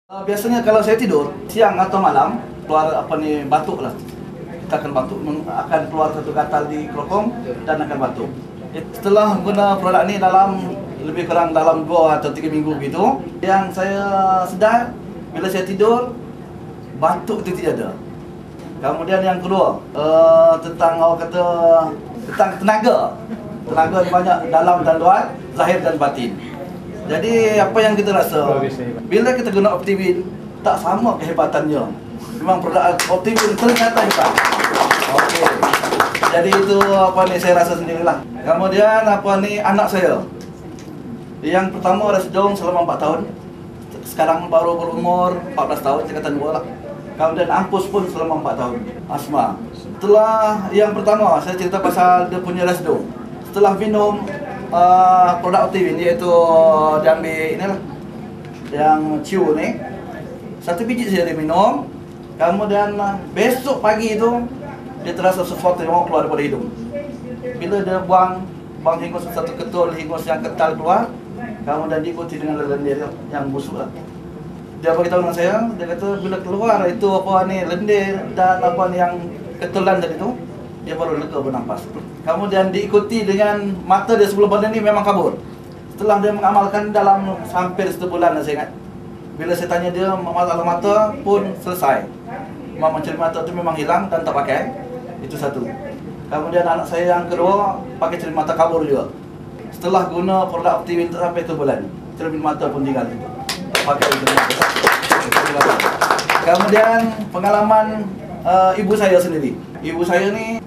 Biasanya kalau saya tidur siang atau malam keluar batuk lah. Kita akan batuk, akan keluar satu gatal di kerongkong dan akan batuk. Setelah guna produk ni lebih kurang dalam 2 atau 3 minggu gitu, yang saya sedar bila saya tidur batuk itu tidak ada. Kemudian yang kedua tentang tentang tenaga banyak dalam dan luar, zahir dan batin. Jadi apa yang kita rasa bila kita guna Optivin tak sama kehebatannya. Memang produk Optivin ternyata hebat. Okey. Jadi itu saya rasa sendirilah. Kemudian anak saya. Yang pertama Ras Jong selama 4 tahun. Sekarang baru berumur 14 tahun, tingkatan 2 lah. Kemudian Ampus pun selama 4 tahun. Asma. Setelah yang pertama saya cerita pasal dia punya Ras Jong. Setelah minum produk Optivin, iaitu diambil inilah yang ciu ni, 1 biji saja dia minum. Kemudian besok pagi itu dia terasa sesuatu yang mau keluar daripada hidung. Bila dia buang hingus satu ketul hingus yang kental keluar, kemudian diikuti dengan lendir yang busuk lah. Dia beritahu dengan saya, dia kata bila keluar itu lendir dan yang ketulan tadi tu, dia baru lega bernafas. Kemudian diikuti dengan mata dia sebelum badan ni memang kabur. Setelah dia mengamalkan dalam hampir 1 bulan, saya ingat. Bila saya tanya dia, masalah mata pun selesai. Memang cermin mata tu memang hilang dan tak pakai. Itu satu. Kemudian anak saya yang kedua pakai cermin mata kabur juga. Setelah guna produk Optivin sampai 1 bulan, cermin mata pun tinggal. Tak pakai cermin mata. Kemudian pengalaman ibu saya sendiri. Ibu saya ni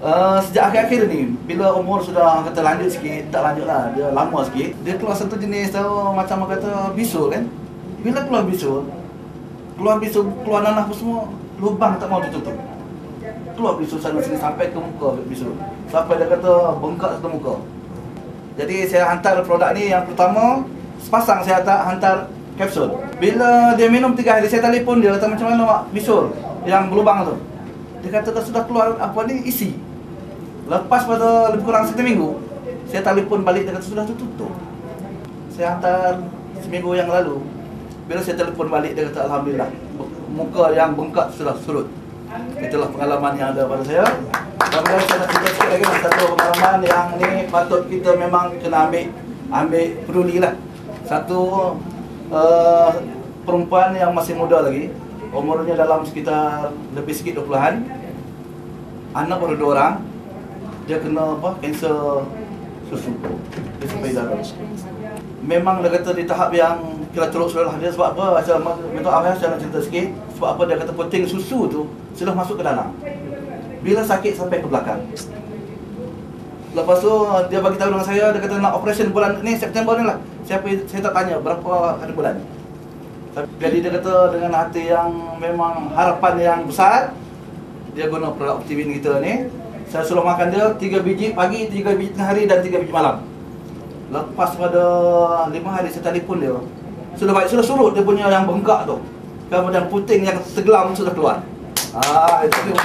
sejak akhir-akhir ni, bila umur sudah kata lanjut sikit, tak lanjut lah, dia lama sikit, dia keluar satu jenis macam kata bisul kan. Bila keluar bisul, keluar nanah apa semua, lubang tak mau ditutup. Keluar bisul sana sini sampai ke muka bisul. Sampai dia kata bengkak satu muka. Jadi saya hantar produk ni yang pertama, sepasang saya hantar kapsul. Bila dia minum 3 hari, saya telefon dia kata macam mana mak bisul yang berlubang tu. Dia kata sudah keluar isi. Lepas pada lebih kurang 1 minggu, saya telefon balik, dia kata sudah tutup. Saya hantar seminggu yang lalu. Bila saya telefon balik, dia kata alhamdulillah, muka yang bengkak sudah surut. Itulah pengalaman yang ada pada saya. Kemudian saya nak cerita sikit lagi satu pengalaman yang ni patut kita memang kena ambil pedulilah. Satu perempuan yang masih muda lagi, umurnya dalam sekitar lebih sikit 20-an. Anak baru 2 orang. Dia kena kanser susu. Dia sampai darah. Memang dia kata di tahap yang kira teruk sudah lah. Dia sebab apa? Minta maaf saya nak cerita sikit. Sebab apa dia kata puting susu tu sudah masuk ke dalam. Bila sakit sampai ke belakang. Lepas tu dia bagi tahu dengan saya, dia kata nak operasi bulan ni September ni lah. Saya tak tanya berapa hari bulan. Jadi dia kata dengan hati yang memang harapan yang besar, dia guna produk Optivin kita ni. Saya suruh makan dia 3 biji pagi, 3 biji tengah hari dan 3 biji malam. Lepas pada 5 hari saya telefon dia, sudah baik, sudah surut dia punya yang bengkak tu. Kemudian puting yang segelam sudah keluar. Itu dia